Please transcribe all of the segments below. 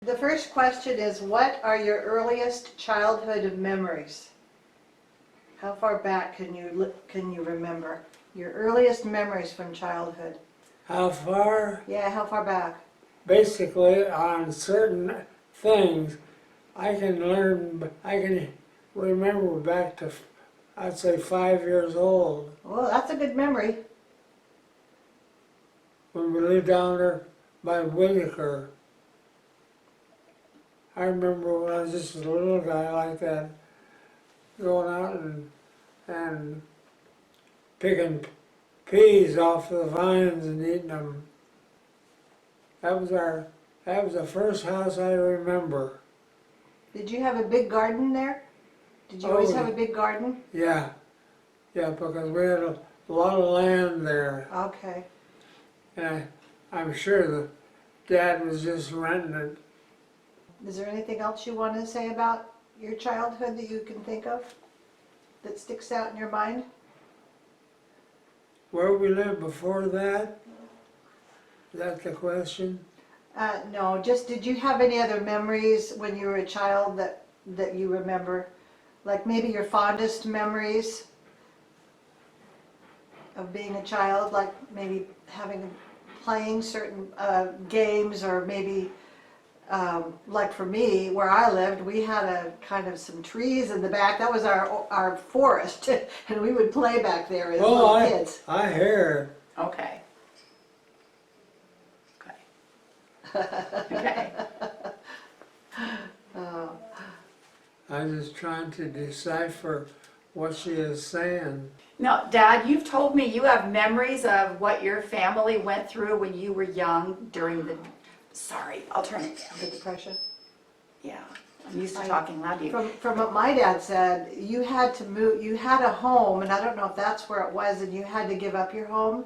The first question is, what are your earliest childhood memories? How far back can you remember? Your earliest memories from childhood. How far? Yeah, how far back? Basically, on certain things, I can remember back to, I'd say 5 years old. Well, that's a good memory. When we lived down there by Whitaker. I remember when I was just a little guy like that, going out and picking peas off the vines and eating them. That was the first house I remember. Did you have a big garden there? Did you always have a big garden? Yeah, because we had a lot of land there. Okay. And I'm sure the Dad was just renting it. Is there anything else you want to say about your childhood that you can think of that sticks out in your mind? Where we lived before that? Is that the question? No, just did you have any other memories when you were a child that you remember? Like maybe your fondest memories of being a child, like maybe playing certain games, or maybe like for me, where I lived, we had a kind of some trees in the back. That was our forest, and we would play back there as little kids. I hear. Okay. Okay. Oh. I'm just trying to decipher what she is saying. Now, Dad, you've told me you have memories of what your family went through when you were young during the... Sorry, I'll turn it down. The Depression. Yeah, I'm used to talking loud to you. From what my dad said, you had to move, you had a home, and I don't know if that's where it was, and you had to give up your home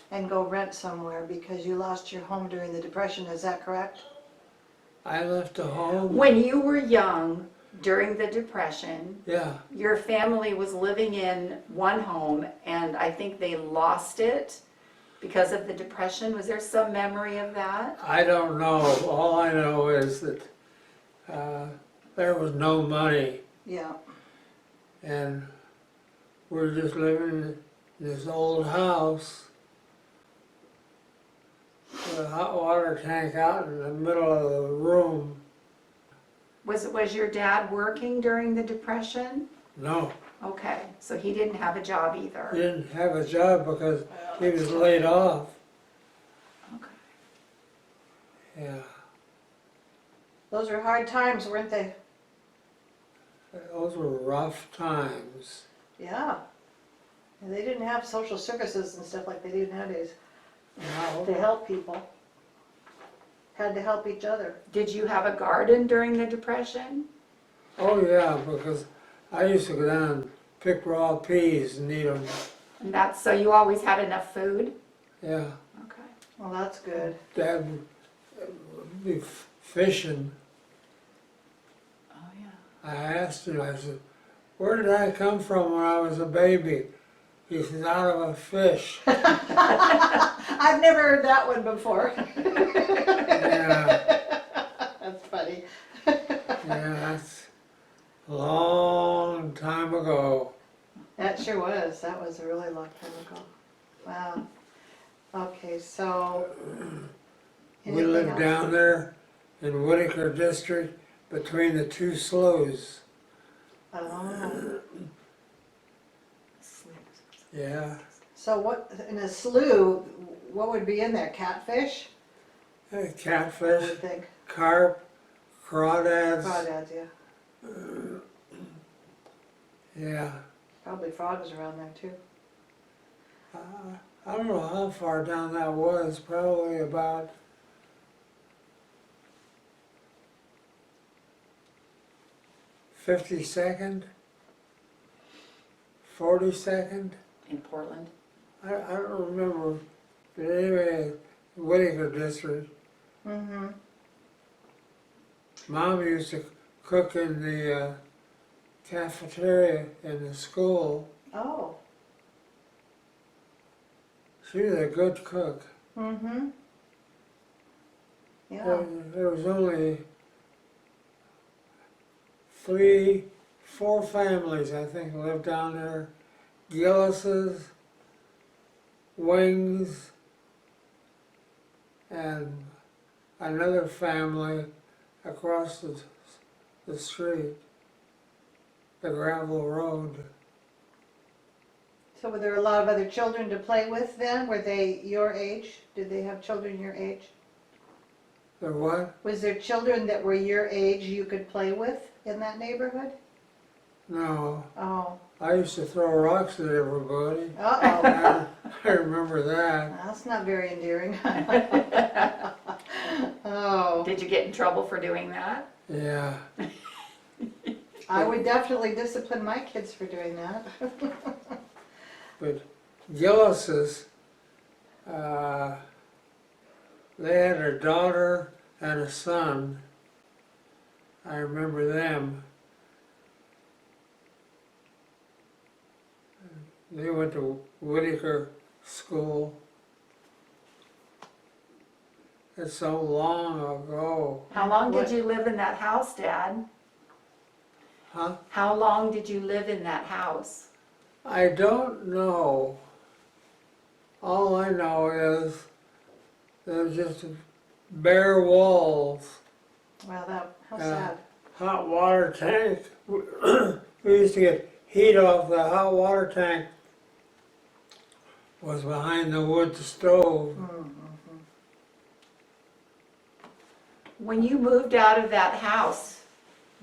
and go rent somewhere because you lost your home during the Depression. Is that correct? I left a home. When you were young, during the Depression, Yeah, your family was living in one home, and I think they lost it because of the Depression. Was there some memory of that? I don't know. All I know is that there was no money, Yeah. and we're just living in this old house with a hot water tank out in the middle of the room. Was your dad working during the Depression? No, Okay, so he didn't have a job he either. didn't have a job because he was laid off. Okay. Yeah, Those were hard times, weren't they? those were rough times. Yeah. And they didn't have social services and stuff like they do nowadays to help people. Had to help each other. Did you have a garden during the Depression? Oh yeah, because I used to go down and pick raw peas and eat them. And that's so you always had enough food? Yeah, Okay. Well, that's good. Dad would be fishing. Oh, yeah. I asked him, I said, where did I come from when I was a baby? He says, out of a fish. I've never heard that one before. Yeah, That's funny. yeah, that's a long time ago. That sure was. That was a really long time ago. Wow. Okay, so. We anything lived else? down there in Whitaker District between the two sloughs. Oh. Yeah, So what, in a slough, what would be in there? Catfish? I would catfish, think. carp, crawdads. Crawdads, yeah. Yeah. Probably frogs around there too. I don't know how far down that was, probably about 52nd, 42nd. In Portland? I don't remember, but anyway, Whitaker District. Mm-hmm. Mom used to cook in the cafeteria in the school. Oh. She was a good cook. Mm-hmm. Yeah. There was only 4 families, I think, lived down there. Gillis's, Wings, and another family across the street, the gravel road. So were there a lot of other children to play with then? Were they your age? Did they have children your age? The what? Was there children that were your age you could play with in that neighborhood? No, Oh, I used to throw rocks at everybody. uh-oh. I remember that. That's not very endearing. Oh, Did you get in trouble for doing that? Yeah. I would definitely discipline my kids for doing that. But Gillis's, they had a daughter and a son. I remember them. They went to Whitaker School. It's so long ago. How long did What? you live in that house, Dad? Huh? How long did you live in that house? I don't know. All I know is there's just bare walls. Wow, how Yeah. sad. Hot water tank. We used to get heat off the hot water tank. Was behind the wood stove. When you moved out of that house,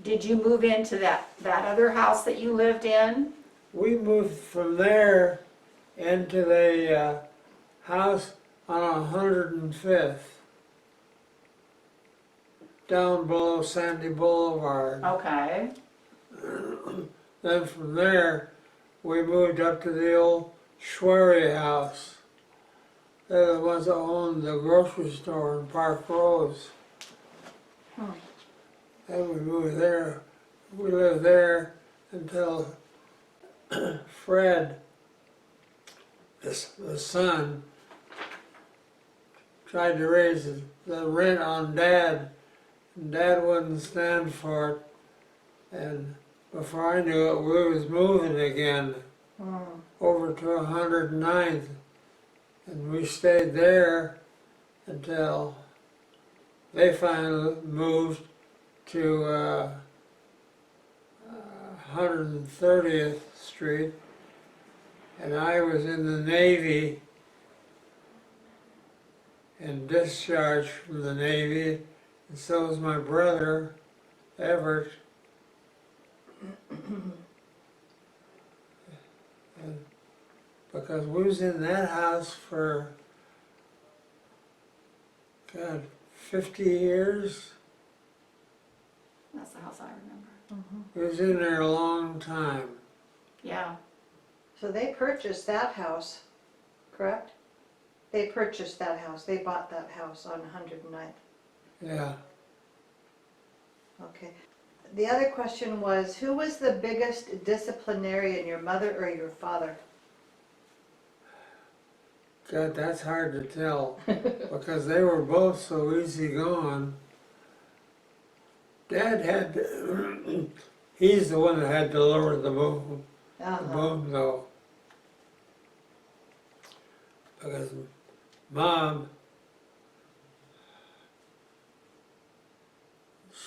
did you move into that other house that you lived in? We moved from there into the house on 105th, down below Sandy Boulevard. Okay. Then from there, we moved up to the old Schwery house. They're the ones that owned the grocery store in Park Rose. Then we moved there. We lived there until Fred, the son, tried to raise the rent on Dad, and Dad wouldn't stand for it. And before I knew it, we was moving again over to 109th, and we stayed there until they finally moved to 130th Street, and I was in the Navy and discharged from the Navy, and so was my brother, Everett. And because we was in that house for, God, 50 years. That's the house I remember. We was in there a long time. Yeah. So they purchased that house, correct? They purchased that house, they bought that house on 109th. Yeah. Okay. The other question was, who was the biggest disciplinarian, your mother or your father? God, that's hard to tell because they were both so easygoing. Dad had, he's the one that had to lower the boom though. Because Mom,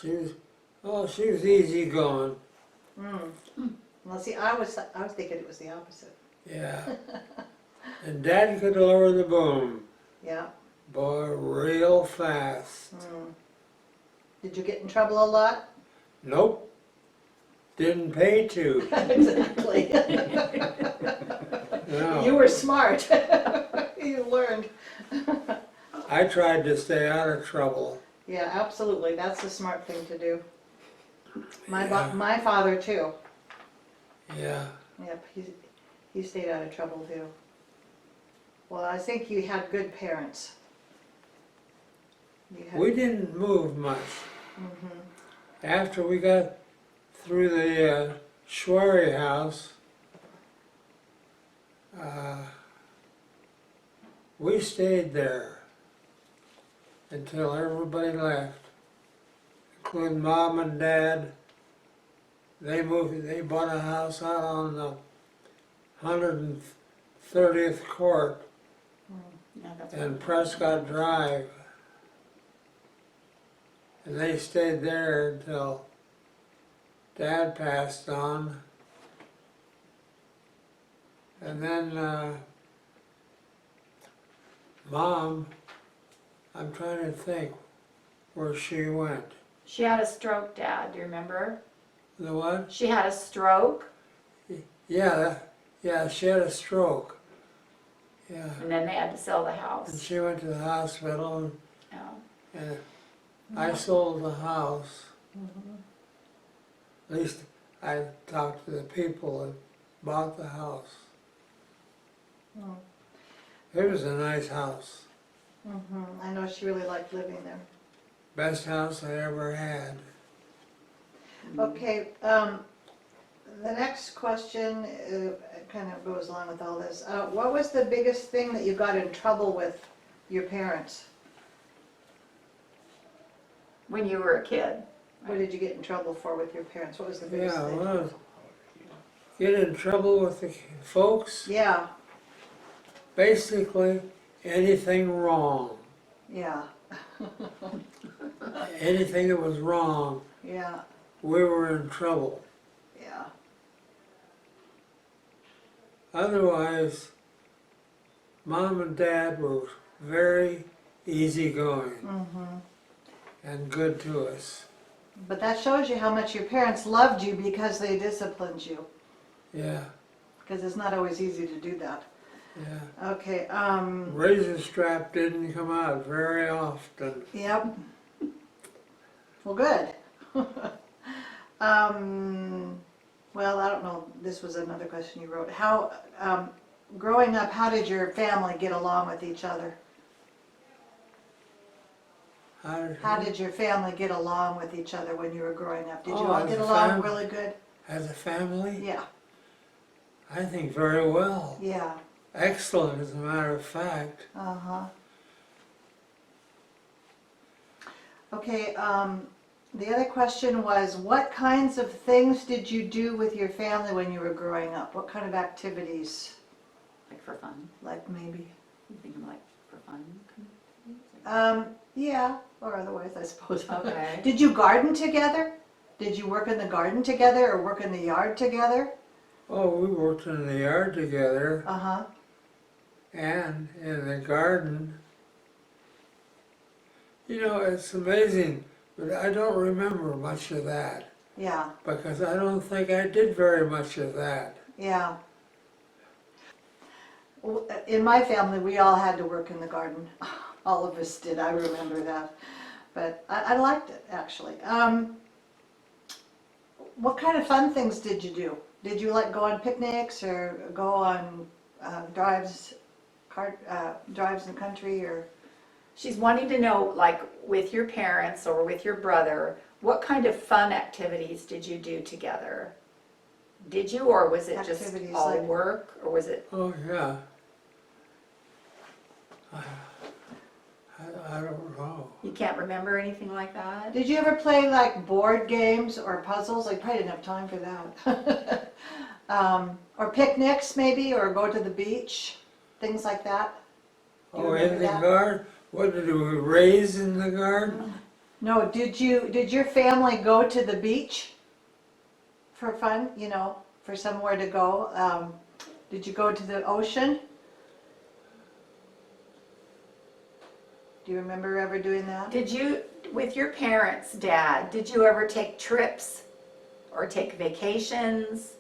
she was easygoing. Well, see, I was thinking it was the opposite. Yeah. And Dad could lower the boom. Yeah. Boy, real fast. Did you get in trouble a lot? Nope. Didn't pay to. Exactly. No. You were smart. You learned. I tried to stay out of trouble. Yeah, absolutely. That's the smart thing to do. Yeah. My father too. Yeah. Yep, he stayed out of trouble too. Well, I think you had good parents. We didn't move much. After we got through the Schwery house, we stayed there until everybody left, including Mom and Dad they bought a house out on the 130th Court Yeah, that's in Prescott Drive. And they stayed there until Dad passed on. And then Mom, I'm trying to think where she went. She had a stroke, Dad, do you remember? The what? She had a stroke, Yeah, yeah, she had a stroke. Yeah. and then they had to sell the And house. she went to the hospital Oh. and I sold the house. At least I talked to the people that bought the house. Oh. It was a nice house. I know she really liked living there. Best house I ever had. Okay, the next question kind of goes along with all this. What was the biggest thing that you got in trouble with your parents? When you were a kid. What did you get in trouble for with your parents? What was the biggest Yeah, thing? well, get in trouble with the folks, Yeah, basically anything wrong. yeah, Anything that was wrong, yeah, we were in trouble. yeah. Otherwise, Mom and Dad were very easygoing and good to us. But that shows you how much your parents loved you because they disciplined you. Yeah, Because it's not always easy to do that. yeah. Okay, Razor strap didn't come out very often. yep. Well, good. Well, I don't know, this was another question you wrote. How, growing up, how did your family get along with each other? How did your family get along with each other when you were growing up? Did you Oh, all as get a along fam- really good? As a family, Yeah, I think very well. yeah, Excellent, as a matter of fact. uh-huh. Okay, the other question was, what kinds of things did you do with your family when you were growing up? What kind of activities? Like for fun? Like maybe? You think of like for fun? Yeah, or otherwise, I suppose. Okay. Did you garden together? Did you work in the garden together or work in the yard together? Oh, we worked in the yard together Uh-huh. and in the garden. You know, it's amazing, but I don't remember much of that Yeah, because I don't think I did very much of that. yeah. In my family, we all had to work in the garden. All of us did, I remember that. But I liked it, actually. What kind of fun things did you do? Did you like go on picnics or go on drives in the country or? She's wanting to know, like, with your parents or with your brother, what kind of fun activities did you do together? Did you, or was it just Activities all like- work, or was it? Oh, yeah. I don't know. You can't remember anything like that? Did you ever play like board games or puzzles? I probably didn't have time for that. Or picnics maybe, or go to the beach, things like that? Do you Oh, in remember the that? garden? What did we raise in the garden? No, did your family go to the beach for fun, you know, for somewhere to go? Did you go to the ocean? Do you remember ever doing that? Did you, with your parents, Dad, did you ever take trips or take vacations?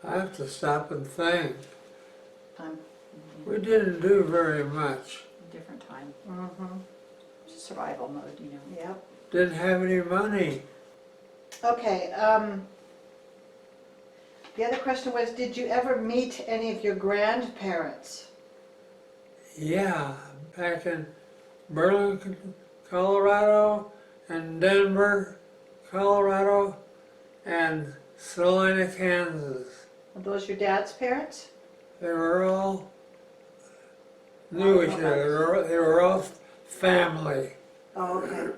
I have to stop and think. Um, We didn't do very much. Different time, mhm, survival mode, you know. yep. Didn't have any money. Okay, the other question was, did you ever meet any of your grandparents? Yeah, back in Burlington, Colorado, and Denver, Colorado, and Salina, Kansas. Are those your dad's parents? They were all knew each other. They were all family. Oh, okay.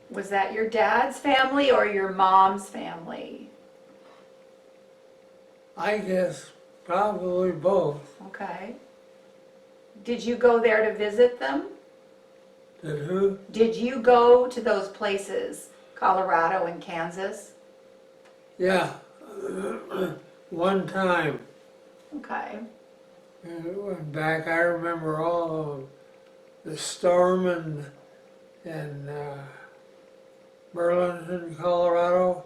Was that your dad's family or your mom's family? I guess probably both. Okay. Did you go there to visit them? Did who? Did you go to those places, Colorado and Kansas? Yeah, one time. Okay. And it went back. I remember all of them. The storm in Burlington, Colorado,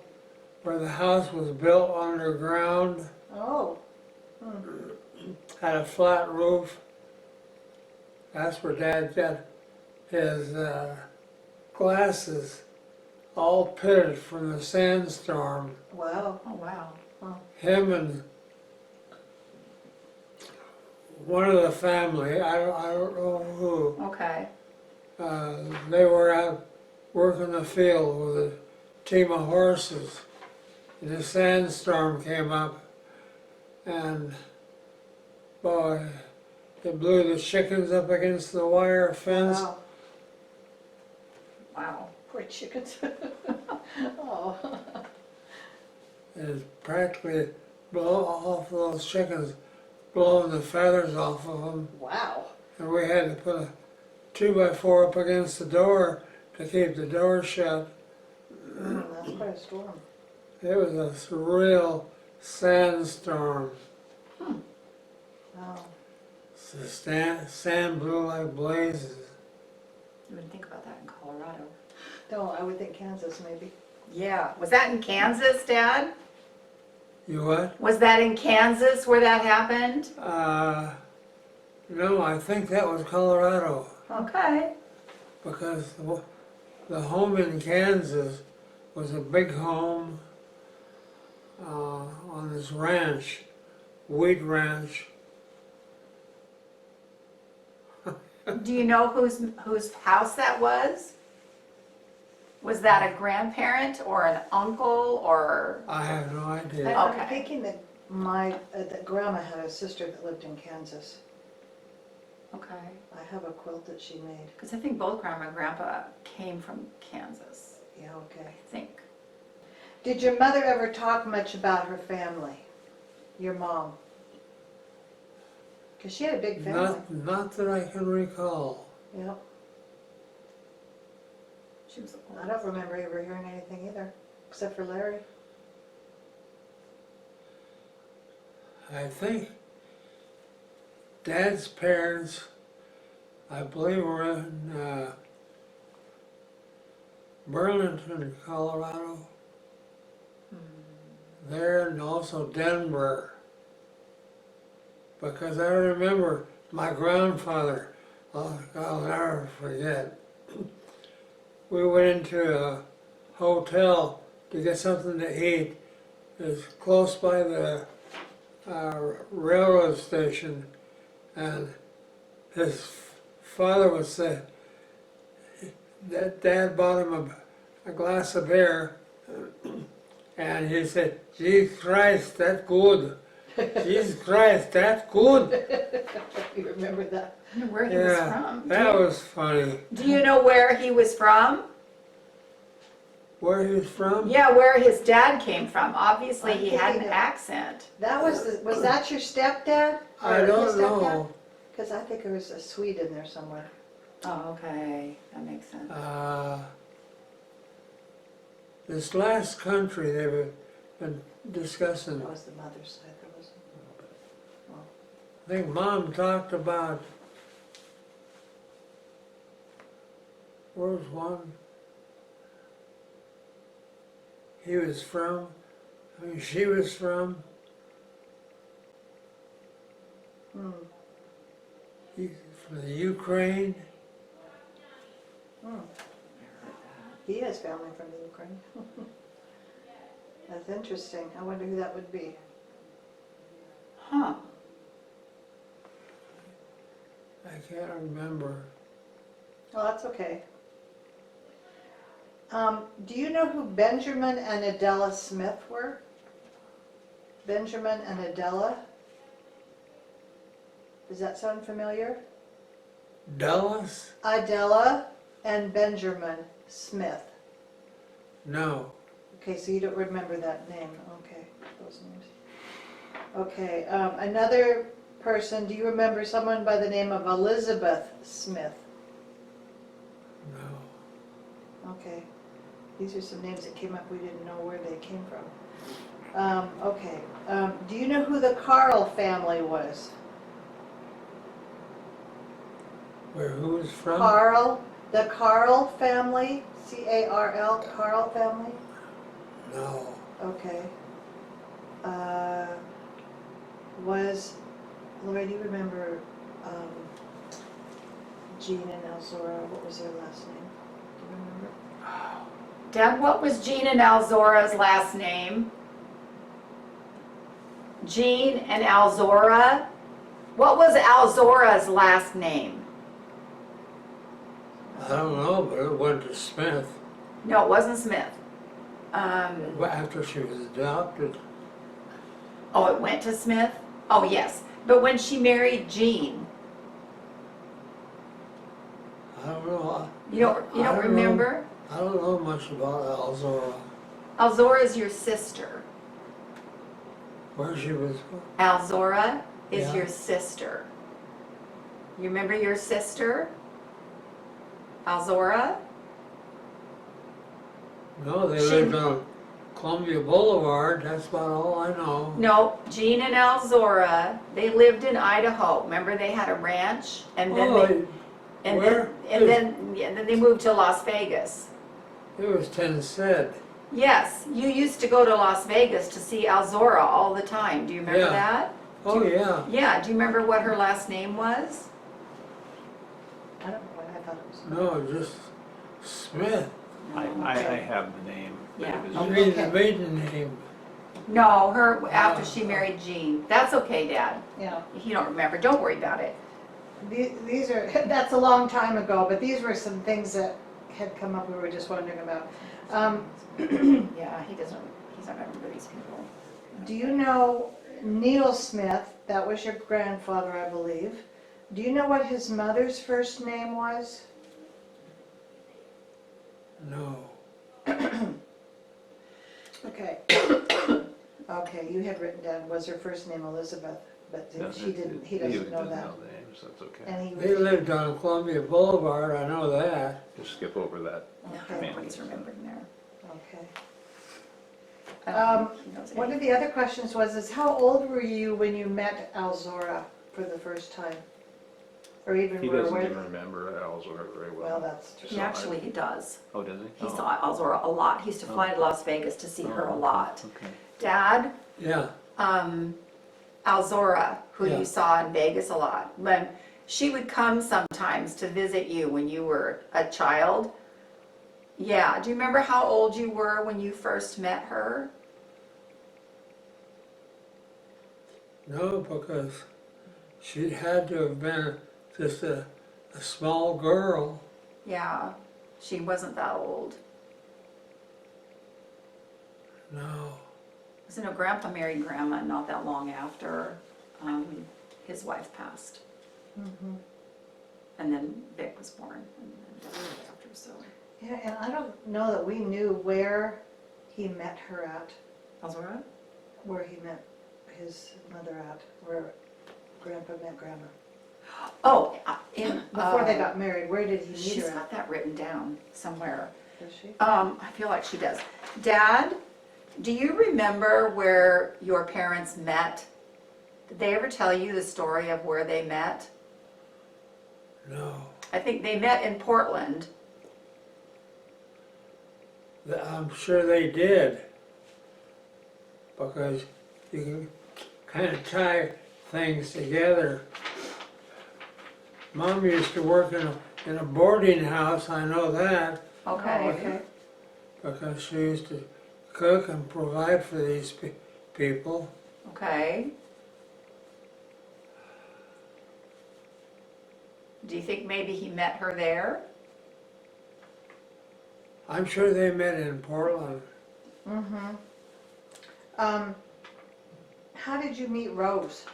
where the house was built underground, Oh, had a flat roof. That's where Dad got his glasses all pitted from the sandstorm. wow. Oh, wow. Him and one of the family, I don't know who, Okay. they were out working the field with a team of horses. And the sandstorm came up, and boy, it blew the chickens up against the wire fence. Wow. Wow. Poor chickens. Oh. And it practically blew off those chickens, blowing the feathers off of them. Wow. And we had to put a 2x4 up against the door to keep the door shut. That's quite a storm. It was a surreal sandstorm. Wow. The sand blew like blazes. You wouldn't think about that in Colorado. No, I would think Kansas maybe. Yeah. Was that in Kansas, Dad? You what? Was that in Kansas where that happened? No, I think that was Colorado, Okay. because the home in Kansas was a big home on this ranch, wheat ranch. Do you know whose house that was? Was that a grandparent or an uncle or? I have no idea. Okay. I'm thinking that that grandma had a sister that lived in Kansas. Okay. I have a quilt that she made. Because I think both grandma and grandpa came from Kansas, Yeah, okay. I think. Did your mother ever talk much about her family? Your mom? Because she had a big family. Not that I can recall. Yeah. She was the I don't remember ever hearing anything either, except for Larry. I think Dad's parents, I believe, were in Burlington, Colorado. There, and also Denver. Because I remember my grandfather, I'll never forget. We went into a hotel to get something to eat. It was close by the railroad station, and his father would say that Dad bought him a glass of beer, and he said, "Jesus Christ, that's good. Jesus Christ, that's good." You remember that? I don't know where he was from. That was funny. Do you know where he was from? Where he was from? Yeah, where his dad came from. Obviously, I'm he had an thinking of- accent. That was was that your stepdad? I don't know. Because I think there was a Swede in there somewhere. Oh, okay. That makes sense. This last country they've been discussing, That was the mother's side. There was. I think Mom talked about, where was one he was from, I mean she was from, from the Ukraine. He has family from the Ukraine. That's interesting. I wonder who that would be. Huh. I can't remember. Oh, that's okay. Do you know who Benjamin and Adela Smith were? Benjamin and Adela? Does that sound familiar? Dallas? Adela and Benjamin Smith. No. Okay, so you don't remember that name. Okay, those names. Okay, another person, do you remember someone by the name of Elizabeth Smith? No. Okay, these are some names that came up, we didn't know where they came from. Okay, do you know who the Carl family was? Where, who is from? Carl, the Carl family, C-A-R-L, Carl family? No. Okay. Was, Lorraine, do you remember Jean and Elzora, what was their last name? Do you remember? Deb, what was Jean and Alzora's last name? Jean and Alzora? What was Alzora's last name? I don't know, but it went to Smith. No, it wasn't Smith. After she was adopted. Oh, it went to Smith? Oh, yes. But when she married Jean, I don't know. you don't I don't know. remember? I don't know much about Elzora. Alzora's your sister. Where she was. Alzora is Yeah. your sister. You remember your sister? Alzora? No, they She- lived on Columbia Boulevard. That's about all I know. No, Jean and Alzora, they lived in Idaho. Remember they had a ranch and then Oh, where? then they moved to Las Vegas. It was Tennessee. Yes, you used to go to Las Vegas to see Alzora all the time. Do you remember Yeah. that? Oh, yeah. Yeah, do you remember what her last name was? I don't know what I thought it was. No, just Smith. I have the name. But Yeah. it You was mean the maiden name? No, her after she married Jean. That's okay, Dad. Yeah, If you don't remember, don't worry about it. these are, that's a long time ago, but these were some things that had come up we were just wondering about. Yeah, he's not remember these people. Do you know Neil Smith? That was your grandfather, I believe. Do you know what his mother's first name was? No. Okay. Okay, you had written down, was her first name Elizabeth, but she didn't, he doesn't know that. the names, that's okay. And he They was, lived on Columbia Boulevard, I know that. Just skip over that. okay, Nobody's remembering there. okay. I don't think he knows One any. of the other questions is how old were you when you met Alzora for the first time? Or even He were doesn't aware? even remember Alzora very Well, well. that's true. He actually he does. Oh, does he? He Oh. saw Alzora a lot. He used to fly to Las Vegas to see her a lot. Okay. Dad, Yeah. Alzora, who Yeah. you saw in Vegas a lot, when she would come sometimes to visit you when you were a child. Yeah, do you remember how old you were when you first met her? No, because she had to have been just a small girl. Yeah, she wasn't that old. No. Because I know Grandpa married Grandma not that long after his wife passed. Mhm. And then Vic was born and then died after, so. Yeah, and I don't know that we knew where he met her at, Alzora? where he met his mother at, where Grandpa met Grandma. Oh, Before they got married, where did he meet She's her got at? that written down somewhere. Does she? I feel like she does. Dad, do you remember where your parents met? Did they ever tell you the story of where they met? No. I think they met in Portland. I'm sure they did. Because you can kind of tie things together. Mom used to work in a boarding house, I know that, Okay. Oh, okay. because she used to cook and provide for these people. Okay. Do you think maybe he met her there? I'm sure they met in Portland. Mm-hmm. How did you meet Rose?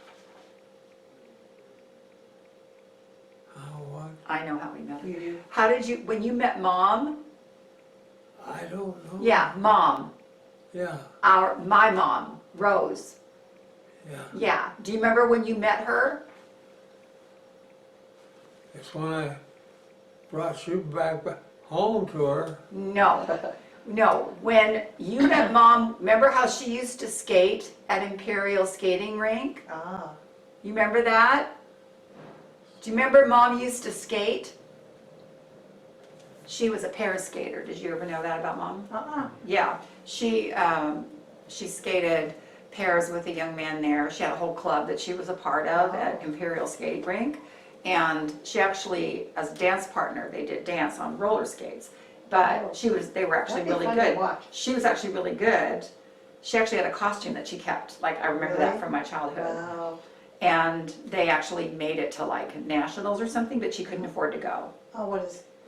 Oh, what? I know how we met her. You do? How did you, when you met Mom? I don't know. Yeah, Mom. Yeah, My mom, Rose. Yeah, Yeah. Do you remember when you met her? it's when I brought you back home to her. No. No. When you met Mom, remember how she used to skate at Imperial Skating Rink? Ah, You remember that? Do you remember Mom used to skate? She was a pair skater. Did you ever know that about Mom? Yeah, she skated pairs with a young man there. She had a whole club that she was a part of at Imperial Skating Rink. And she actually, as a dance partner, they did dance on roller skates. But they were actually That'd be really fun to good. watch. She was actually really good. She actually had a costume that she kept. Like, I remember that Really? from my childhood. Wow. And they actually made it to like nationals or something, but she couldn't afford to go. Oh,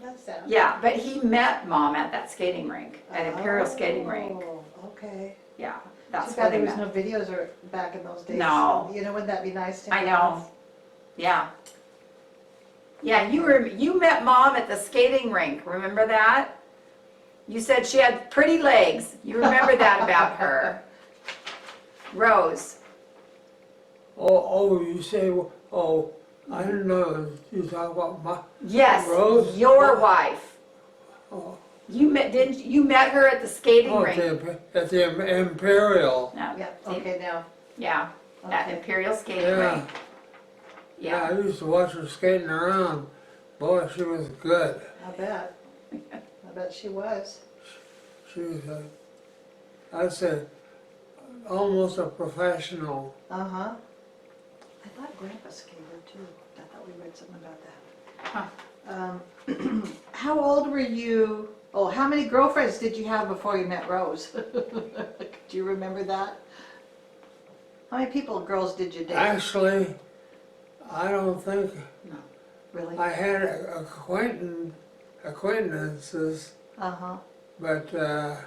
that's that? Yeah, but he met Mom at that skating rink, at Imperial Skating Rink. Oh, okay. Yeah, Too that's where bad they there was met. no videos or back in those days. No. You know, wouldn't that be nice to I have? know. Yeah. Yeah, you met Mom at the skating rink, remember that? You said she had pretty legs. You remember that about her. Rose. Oh, you say, oh, I didn't know you talk about my, Yes, Rose? your wife. oh, You met her at the skating oh, rink? at the Imperial. No. Yeah, okay, now. Yeah, at Okay. Imperial Skating Yeah. Rink. Yeah, I Yeah. used to watch her skating around. Boy, she was good. I bet. I bet she was. She was, I'd say, almost a professional. Uh-huh. I thought Grandpa skated too. I thought we read something about that. Huh. How old were you? Oh, how many girlfriends did you have before you met Rose? Do you remember that? How many girls did you date? Actually, I don't think, Really? I had acquaintances, Uh-huh. but to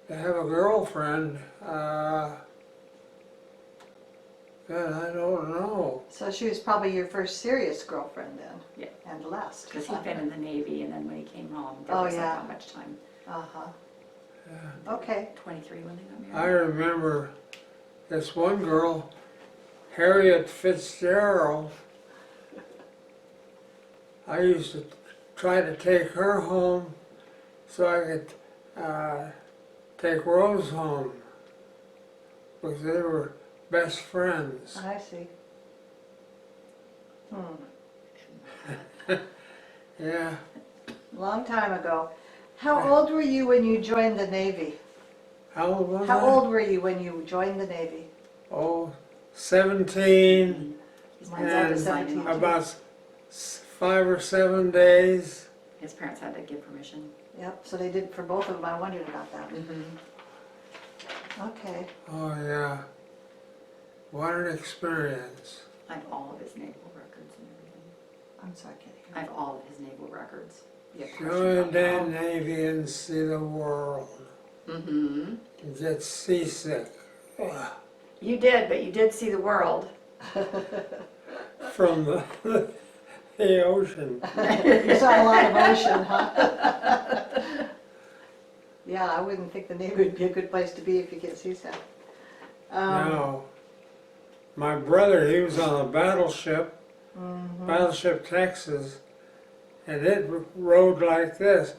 have a girlfriend, God, I don't know. So she was probably your first serious girlfriend then? Yeah. And last? Because he'd been in the Navy, and then when he came home, there Oh, wasn't yeah. that much time. Uh-huh. Yeah. Okay. 23 when they got I married. remember this one girl, Harriet Fitzgerald. I used to try to take her home so I could take Rose home because they were best friends. I see. Yeah, Long time ago. How old were you when you joined the Navy? how old was How I? old were you when you joined the Navy? Oh, 17, His Mine's parents had up to to sign 17. him off. about 5 or 7 days. His parents had to give permission. Yep, so they did for both of them. I wondered about that. Okay. Oh yeah, what an experience. I have all of his naval records and everything. I'm sorry, I can't I hear. have all of his naval records. You have Join questions that about Navy and see the world. Mm-hmm. And get seasick. Ugh. You did, but you did see the world. From the ocean. You saw a lot of ocean, huh? Yeah, I wouldn't think the Navy would be a good place to be if you get seasick. No. My brother, he was on a battleship, Battleship Texas, and it rode like this.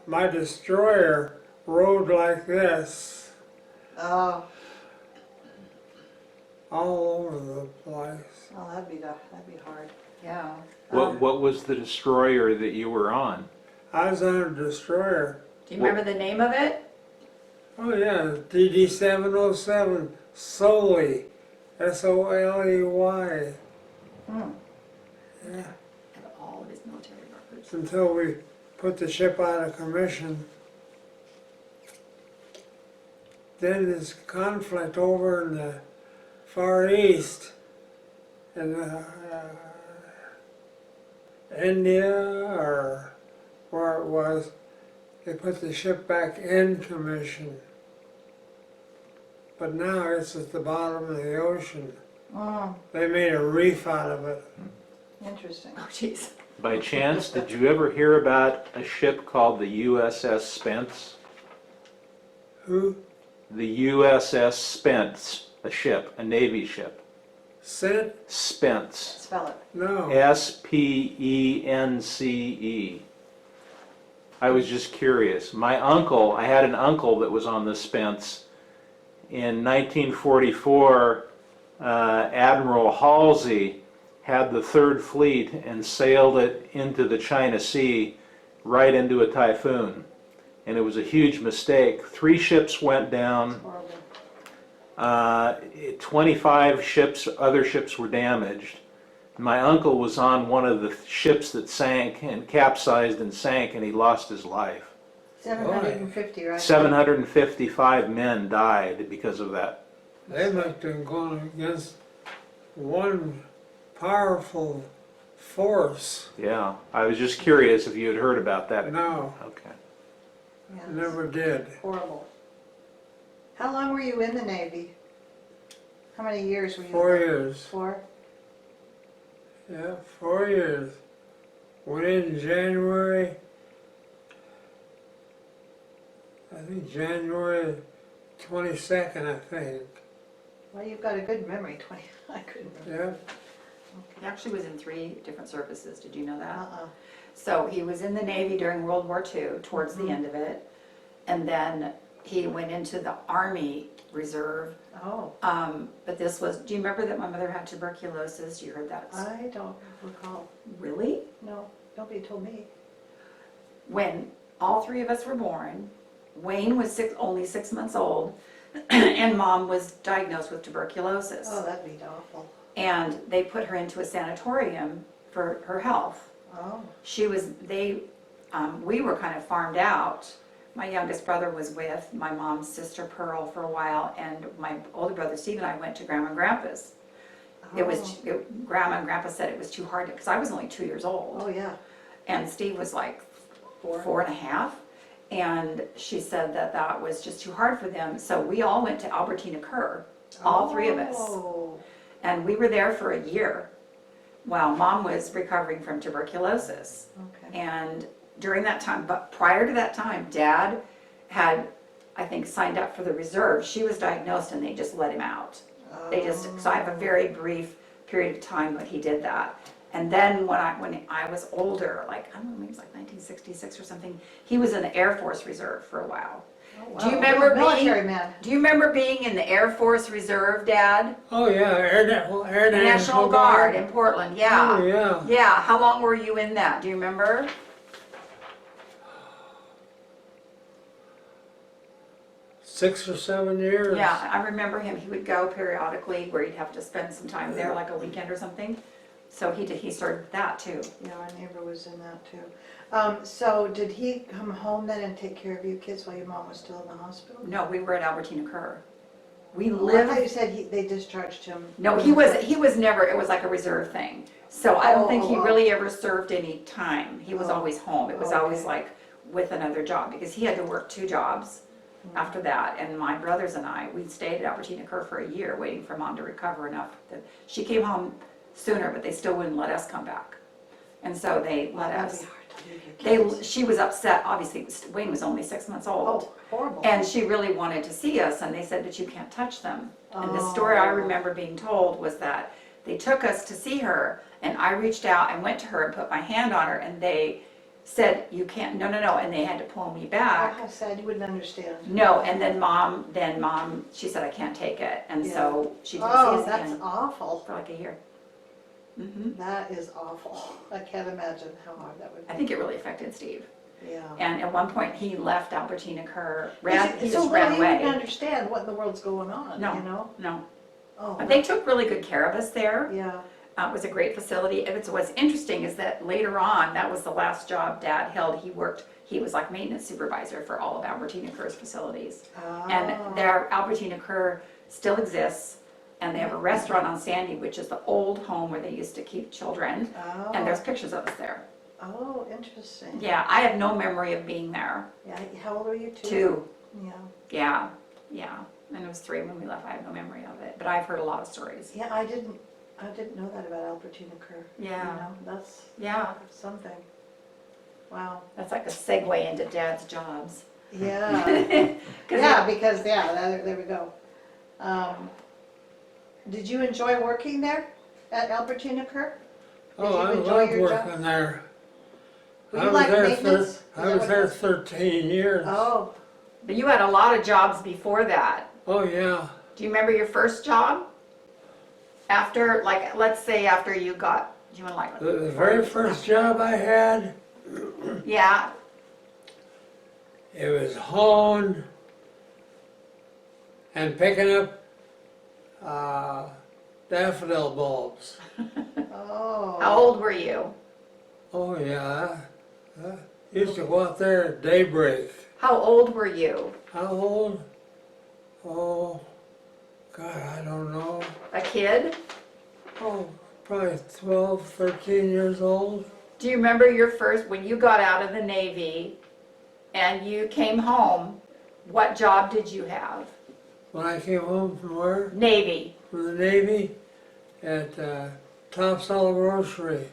My destroyer rode like this, Oh, all over the place. oh, that'd be hard. Yeah. What was the destroyer that you were on? I was on a destroyer. Do you remember the name of it? Oh yeah, DD 707, Soley, S-O-L-E-Y. Hmm. Yeah. I have all of his military records. Until we put the ship out of commission. Then this conflict over in the Far East, in India or where it was, they put the ship back in commission. But now it's at the bottom of the ocean. Mm, They made a reef out of it. interesting. Oh, jeez. By chance, did you ever hear about a ship called the USS Spence? Who? the USS Spence, a ship, a Navy ship. Sent? Spence. Spell it. No. Spence. I was just curious. I had an uncle that was on the Spence. In 1944, Admiral Halsey had the Third Fleet and sailed it into the China Sea right into a typhoon. And it was a huge mistake. 3 ships went down. Horrible. 25 other ships were damaged. My uncle was on one of the ships that sank and capsized and sank, and he lost his life. 750, right? 755 men died because of that. They must have gone against one powerful force. Yeah, I was just curious if you had heard about that. No, Okay. Yeah, never did. horrible. How long were you in the Navy? How many years were you? 4 there? years. 4? Yeah, 4 years. Went in January, I think January 22nd, I think. Well, you've got a good memory, 20, I couldn't remember. Yeah, He actually was in 3 different services, did you know that? Uh-uh. So he was in the Navy during World War II, towards the end of it, and then he went into the Army Reserve. Oh, But this was, do you remember that my mother had tuberculosis? You heard that? I don't recall. Really? No, nobody told me. When all 3 of us were born, Wayne was only 6 months old, and Mom was diagnosed with tuberculosis. Oh, that'd be awful. And they put her into a sanatorium for her health. Oh, We were kind of farmed out. My youngest brother was with my mom's sister Pearl for a while, and my older brother Steve and I went to Grandma and Grandpa's. Grandma and Grandpa said it was too hard, because I was only 2 years old. Oh, yeah. And Steve was like 4. 4.5. And she said that was just too hard for them. So we all went to Albertina Kerr, all 3 of us. Oh, And we were there for a year while Mom was recovering from tuberculosis. okay. And during that time, but prior to that time, Dad had, I think, signed up for the reserve. She was diagnosed and they just let him out. So I have a very brief period of time when he did that. And then when I was older, like, I don't know, maybe it was like 1966 or something, he was in the Air Force Reserve for a while. Oh, wow. Do you remember Military man. Do you remember being in the Air Force Reserve, Dad? oh yeah, Air The National Guard in Portland, yeah. Oh yeah, Yeah, how long were you in that? Do you remember? 6 or 7 years. Yeah, I remember him. He would go periodically where he'd have to spend some time there, like a weekend or something. So he started that too. Yeah, our neighbor was in that too. So did he come home then and take care of you kids while your mom was still in the hospital? No, we were at Albertina Kerr. We I thought you lived, said they discharged him. no, he was never, it was like a reserve thing. So I don't think he Oh. really ever served any time. He was Oh. always home. It was always Okay. like with another job, because he had to work 2 jobs after that. And my brothers and I, we stayed at Albertina Kerr for a year waiting for Mom to recover enough that she came home sooner, but they still wouldn't let us come back. And so they let That'd us. be hard to leave your kids. She was upset, obviously, Wayne was only 6 months old. Oh, horrible. And she really wanted to see us, and they said, but you can't touch them. And the story I remember being told was that they took us to see her, and I reached out and went to her and put my hand on her, and they said, you can't, no, and they had to pull me Oh, back. how sad, you wouldn't understand. No, and then mom, she said, I can't take it, and so she didn't see Oh, us that's again awful. for like a year. Mhm. That is awful. I can't imagine how hard that would be. I think it really affected Steve. Yeah. And at one point, he left Albertina Kerr, he So just little ran you wouldn't away. understand what in the world's going on, No. you know? No, Oh, but they took really good care of us there. yeah. It was a great facility. What's interesting is that later on, that was the last job Dad held. He was like maintenance supervisor for all of Albertina Kerr's facilities. And Oh. their Albertina Kerr still exists, and they have a restaurant on Sandy, which is the old home where they used to keep children. Oh. And there's pictures of us there. Oh, interesting. Yeah, I have no memory of being there. Yeah, how old were you, 2? 2, Yeah. yeah. And it was 3 when we left. I have no memory of it, but I've heard a lot of stories. Yeah, I didn't know that about Albertina Kerr. Yeah. You know, that's Yeah, something. Wow. that's like a segue into Dad's jobs. Yeah. Yeah, because, there we go. Did you enjoy working there at Albertina Kirk? Did Oh, you I enjoy loved your job? working there. Were you like maintenance? Is I that was what there it was? 13 years. Oh, But you had a lot of jobs before that. Oh, yeah. Do you remember your first job? After, like, let's say after you got, do you want to like? The very first job I had, Yeah, it was hauling and picking up daffodil bulbs. oh. how old were you? Oh, yeah. I used to go out there at daybreak. How old were you? How old? Oh, God, I don't know. A kid? Oh, probably 12, 13 years old. Do you remember your first, when you got out of the Navy and you came home, what job did you have? When I came home from where? Navy. From the Navy at Topsail Grocery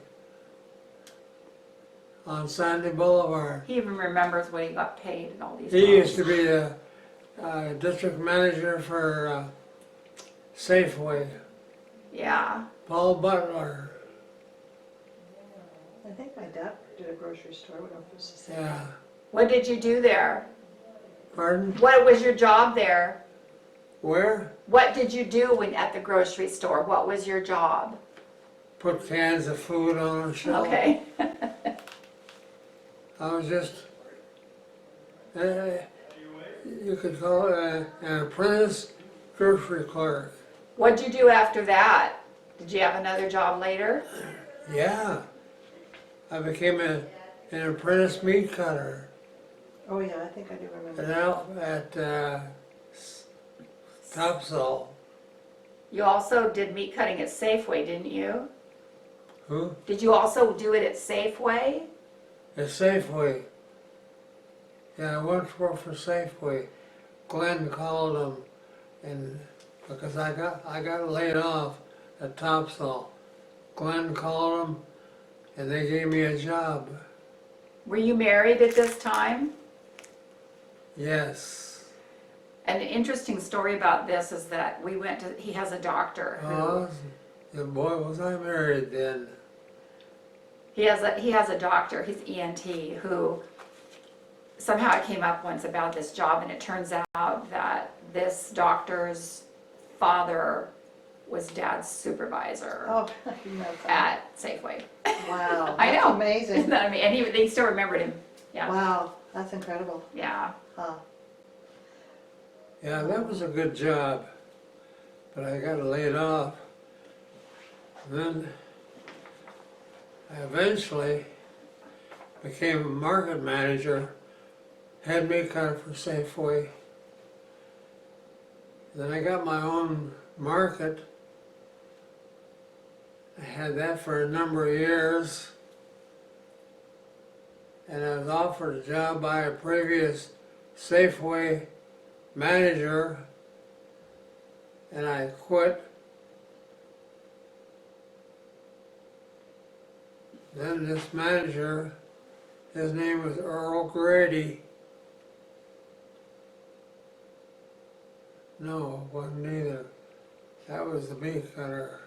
on Sandy Boulevard. He even remembers what he got paid and all these He jobs. used to be the district manager for Safeway, Yeah. Paul Butler. I think my dad did a grocery store, I don't know if it was the same. Yeah. What did you do there? Pardon? What was your job there? Where? What did you do when at the grocery store? What was your job? Put cans of food on a shelf. Okay. I was just, you could call it an apprentice grocery clerk. What'd you do after that? Did you have another job later? Yeah. I became an apprentice meat cutter Oh, yeah, I think I do remember. at Topsail. You also did meat cutting at Safeway, didn't you? Who? Did you also do it at Safeway? At Safeway. Yeah, I worked for Safeway. Glenn called them, and because I got laid off at Topsail. Glenn called them, and they gave me a job. Were you married at this time? Yes. An interesting story about this is that we went to, he has a doctor who, Oh, and boy, was I married then. he has a doctor, he's ENT, who somehow I came up once about this job, and it turns out that this doctor's father was Dad's supervisor Oh, I know that. at Safeway. Wow, I that's know. amazing. Isn't that amazing? And they still remembered him. Yeah, Wow, that's incredible. yeah. Huh. Yeah, that was a good job, but I got laid off. Then I eventually became a market manager, head meat cutter for Safeway. Then I got my own market. I had that for a number of years, and I was offered a job by a previous Safeway manager, and I quit. Then this manager, his name was Earl Grady. No, it wasn't either. That was the meat cutter.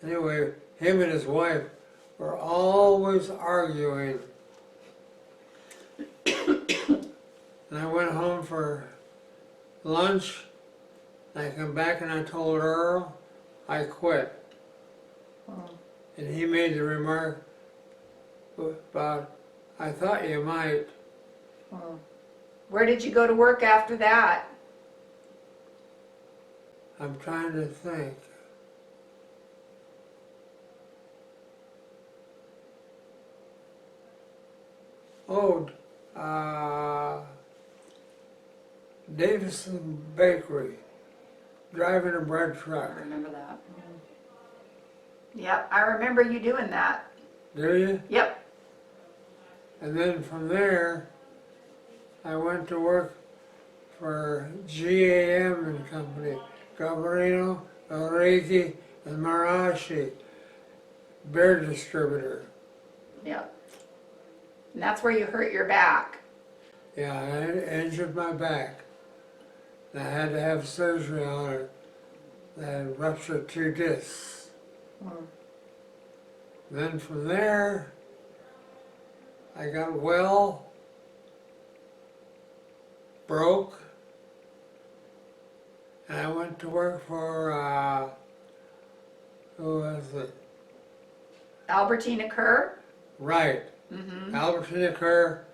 Anyway, him and his wife were always arguing. And I went home for lunch, and I come back and I told Earl I quit. And he made the remark about, I thought you might. Where did you go to work after that? I'm trying to think. Oh, Davison Bakery, driving a bread I truck. remember that. Yep, I remember you doing that. Do you? Yep. And then from there, I went to work for GAM and Company, Gavarino, Origi, and Marashi, beer distributor. Yep. And that's where you hurt your back. Yeah, I injured my back. And I had to have surgery on it. I had ruptured 2 discs. Hmm. Then from there, I got well, broke, and I went to work for, who was it? Albertina Kerr? Right, Mm-hmm. Albertina Kerr,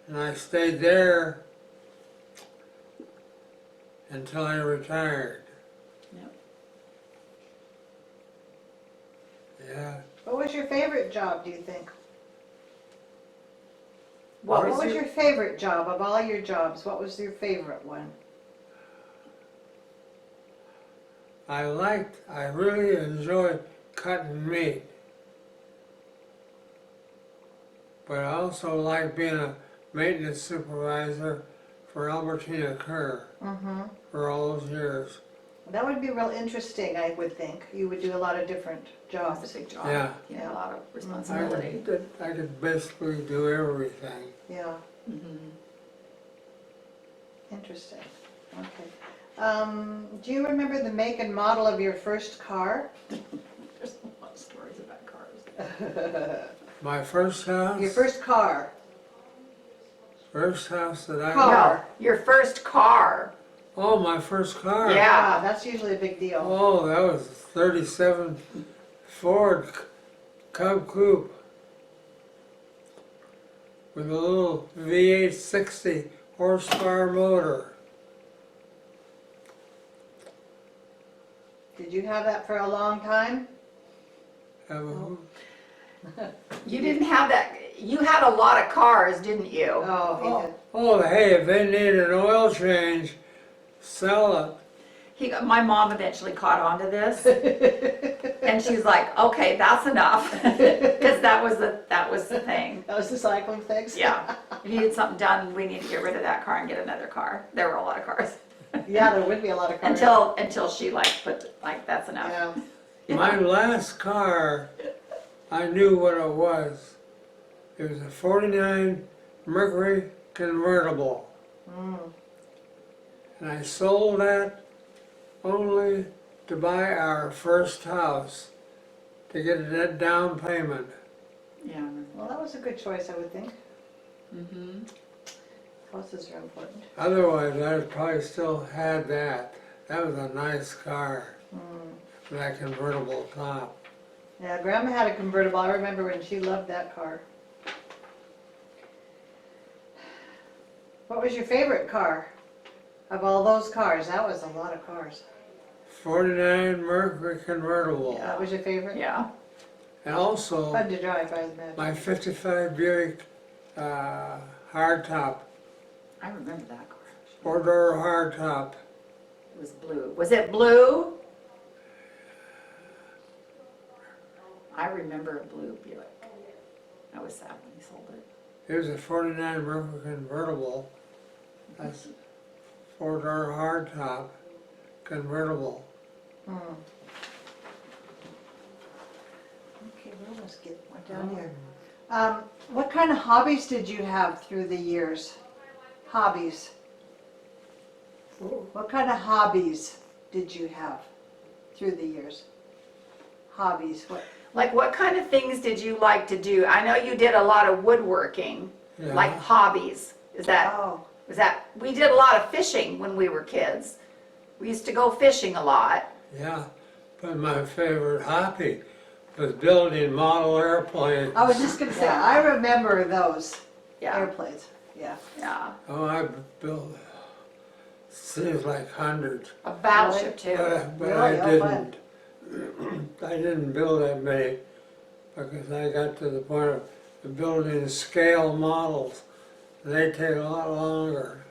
and I stayed there until I retired. Yep. Yeah. What was your favorite job, do you think? What What was was your, your favorite job of all your jobs? What was your favorite one? I really enjoyed cutting meat. But I also liked being a maintenance supervisor for Albertina Kerr Mm-hmm. for all those years. That would be real interesting, I would think. You would do a lot of different that was jobs. a big job. Yeah. You had a lot of I responsibility. could basically do everything. Yeah, Mm-hmm. interesting. Okay. Do you remember the make and model of your first car? There's a lot of stories about cars. My first house, Your first car. first house that I Car. No, your first car. Oh, my first car. Yeah. That's usually a big deal. Oh, that was a 37 Ford Cub Coupe with a little V8 60 horsepower motor. Did you have that for a long time? You didn't have that. You had a lot of cars, didn't you? Oh, Oh, hey, if they need an oil change, sell it. My mom eventually caught on to this, and she's like, "Okay, that's enough," because that was the thing. That was the cycling fix? Yeah, if you needed something done, we need to get rid of that car and get another car. There were a lot of cars Yeah, there would be a lot of cars. until she put that's enough. Yeah. My last car, I knew what it was. It was a 49 Mercury convertible. Mm. And I sold that only to buy our first house, to get a down payment. Yeah. Well, that was a good choice, I would think. Mm-hmm. Houses are important. Otherwise, I'd probably still had that. That was a nice car, Mm. that convertible top. Yeah, Grandma had a convertible. I remember when she loved that car. What was your favorite car of all those cars? That was a lot of cars. 49 Mercury convertible. That was your favorite? Yeah. And also, Fun to drive, I imagine. my 55 Buick hardtop, I remember that car. 4-door hardtop. It was blue. Was it blue? I remember a blue Buick. I was sad when he sold it. It was a 49 Mercury convertible. That's 4-door hardtop convertible. Hmm. Okay, we're almost getting down here. What kind of hobbies did you have through the years? Hobbies. What kind of hobbies did you have through the years? Hobbies, what? Like, what kind of things did you like to do? I know you did a lot of woodworking, Yeah. like hobbies. Is that, Oh, we did a lot of fishing when we were kids. We used to go fishing a lot. Yeah, but my favorite hobby was building model airplanes. I was just gonna say, I remember those Yeah, airplanes, yeah. yeah. Oh, I built, seems like hundreds, A battleship too. but Really? I Oh, fun. didn't. I didn't build that many because I got to the point of building scale models. They take a lot longer.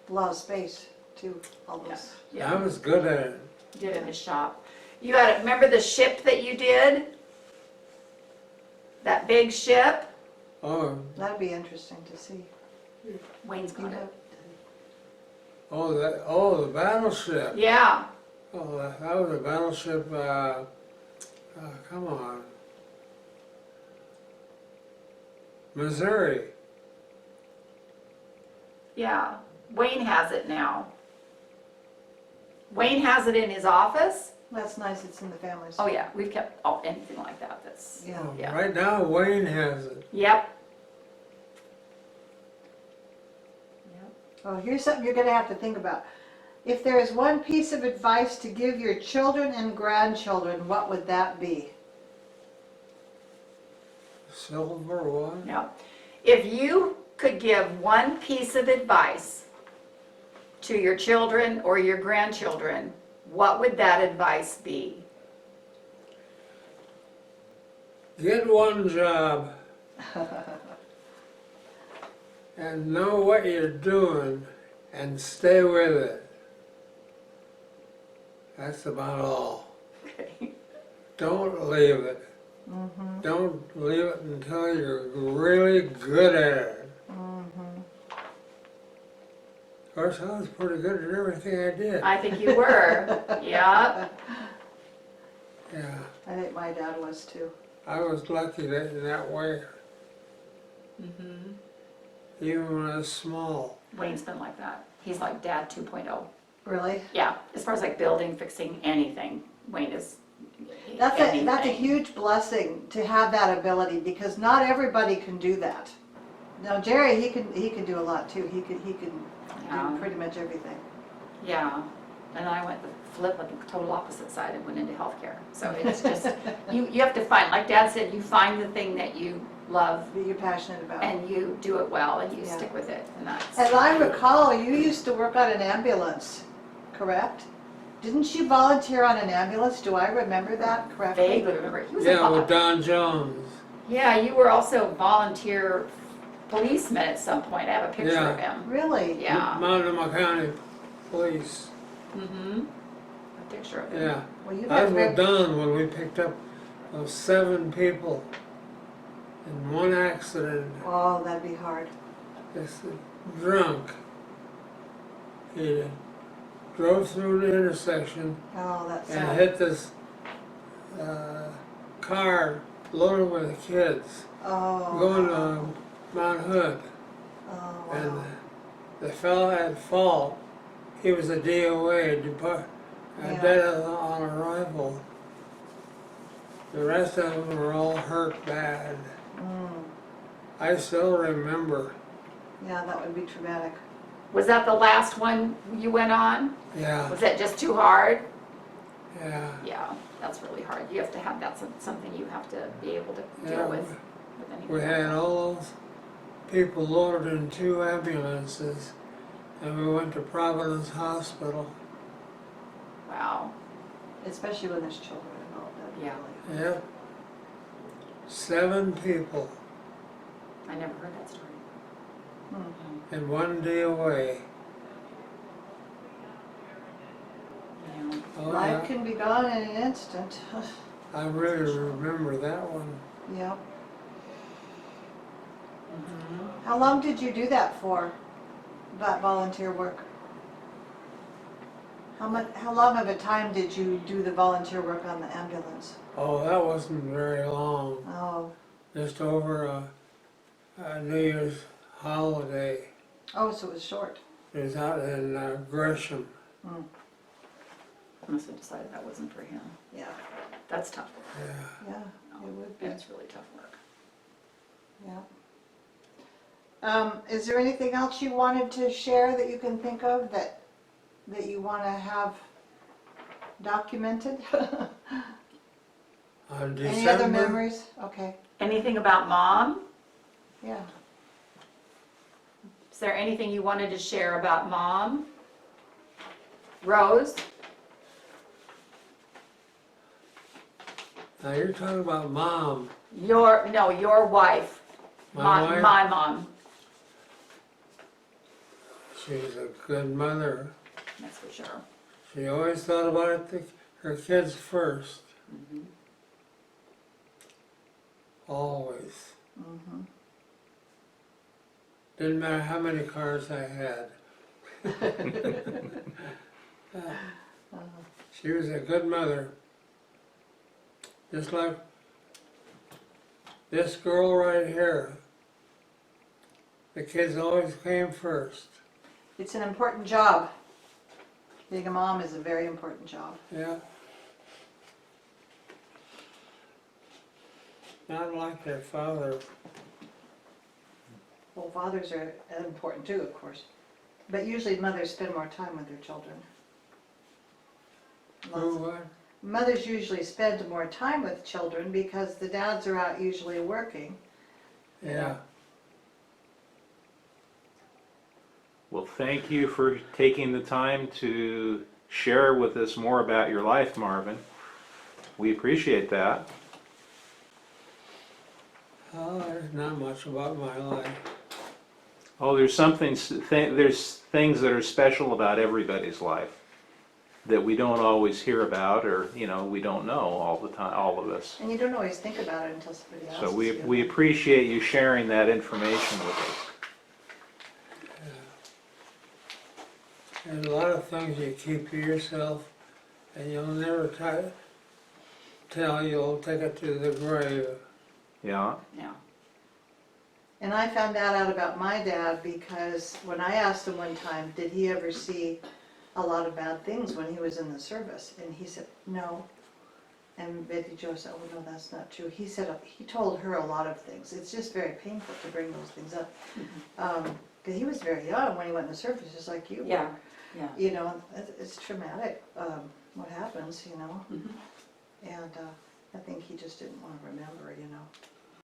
A lot of space too, almost. I Yeah, was good at it. did in the shop. You had, remember the ship that you did? That big ship? Oh, That'd be interesting to see. Wayne's You got know, it. the battleship. Yeah, Oh, that was a battleship, come on. Missouri. Yeah, Wayne has it now. Wayne has it in his office. That's nice, it's in the families. Oh yeah, we've kept anything like that. That's Yeah. yeah. Right now, Wayne has it. Yep. Oh, here's something you're gonna have to think about. If there is one piece of advice to give your children and grandchildren, what would that be? Silver one. No. If you could give one piece of advice to your children or your grandchildren, what would that advice be? Get one job and know what you're doing and stay with it. That's about all. Okay. Don't leave it. Don't leave it until you're really good at it. Of course, I was pretty good at everything I did. I think you were. Yeah. Yeah, I think my dad was too. I was lucky that in that way, even when I was small. Wayne's been like that. He's like Dad 2.0. Really? Yeah, as far as like building, fixing, anything, Wayne is That's a anything. huge blessing to have that ability, because not everybody can do that. Now Jerry, he can do a lot too. He can Yeah. do pretty much everything. Yeah, and I went the flip on the total opposite side and went into healthcare. So it's just, you have to find, like Dad said, you find the thing that you love That you're passionate about. and you do it well and you Yeah. stick with it, and that's. As I recall, you used to work on an ambulance, correct? Didn't you volunteer on an ambulance? Do I remember that correctly? Vaguely remember, he was a Yeah, with Don Jones. yeah, you were also volunteer policeman at some point. I have a picture Yeah. of him. Really? Yeah. Monmouth County Police. A picture of him. Yeah. Well, you I was guys with Don when we picked up those 7 people in one accident. Oh, that'd be hard. This drunk. He drove through the intersection Oh, that's and sad. hit this car loaded with kids Oh. going to Mount Hood. Oh, And wow. the fellow at fault, he was a DOA, Yeah. dead on arrival. The rest of them were all hurt bad. I still remember. Yeah, that would be traumatic. Was that the last one you went on? Yeah, Was that just too hard? yeah. Yeah, that's really hard. You have to have that something you have to be able to Yeah, deal with anything. We had all those people loaded in 2 ambulances, and we went to Providence Hospital. Wow. Especially when there's children involved. That'd be Yeah. really- Yep. 7 people I never heard that story. and 1 DOA. Yeah. Oh, Life yeah. can be gone in an instant. I really remember that one. Yeah. How long did you do that for? That volunteer work? How long of a time did you do the volunteer work on the ambulance? Oh, that wasn't very long. Oh, Just over a New Year's holiday. oh, so it was short. It was out in Gresham. Must have decided that wasn't for him. Yeah, That's tough. Yeah. yeah, it would be. That's really tough work. Yeah. Is there anything else you wanted to share that you can think of that you want to have documented? On Any other December, memories? Okay, Anything about Mom? yeah. Is there anything you wanted to share about Mom? Rose? now you're talking about Mom. Your wife. My wife? My mom. She's a good mother. That's for sure. She always thought about her kids first. Always. Didn't matter how many cars I had. She was a good mother. Just like this girl right here. The kids always came first. It's an important job. Being a mom is a very important job. Yeah. Not like their father. Well, fathers are important too, of course. But usually mothers spend more time with their children. Who what? Mothers usually spend more time with children because the dads are out usually working. Yeah. Well, thank you for taking the time to share with us more about your life, Marvin. We appreciate that. Oh, there's not much about my life. Oh, there's there's things that are special about everybody's life that we don't always hear about, or we don't know all the time, all of us. And you don't always think about it until somebody else So is we doing it. appreciate you sharing that information with us. There's a lot of things you keep to yourself, and you'll never tell. You'll take it to the grave. Yeah. Yeah. And I found that out about my dad because when I asked him one time, did he ever see a lot of bad things when he was in the service? And he said, no. And Betty Jo said, oh no, that's not true. He said, he told her a lot of things. It's just very painful to bring those things up. Because he was very young when he went in the service, just like you were. Yeah. Yeah. You know, it's traumatic, what happens, you know. Mhm. And I think he just didn't want to remember, you know.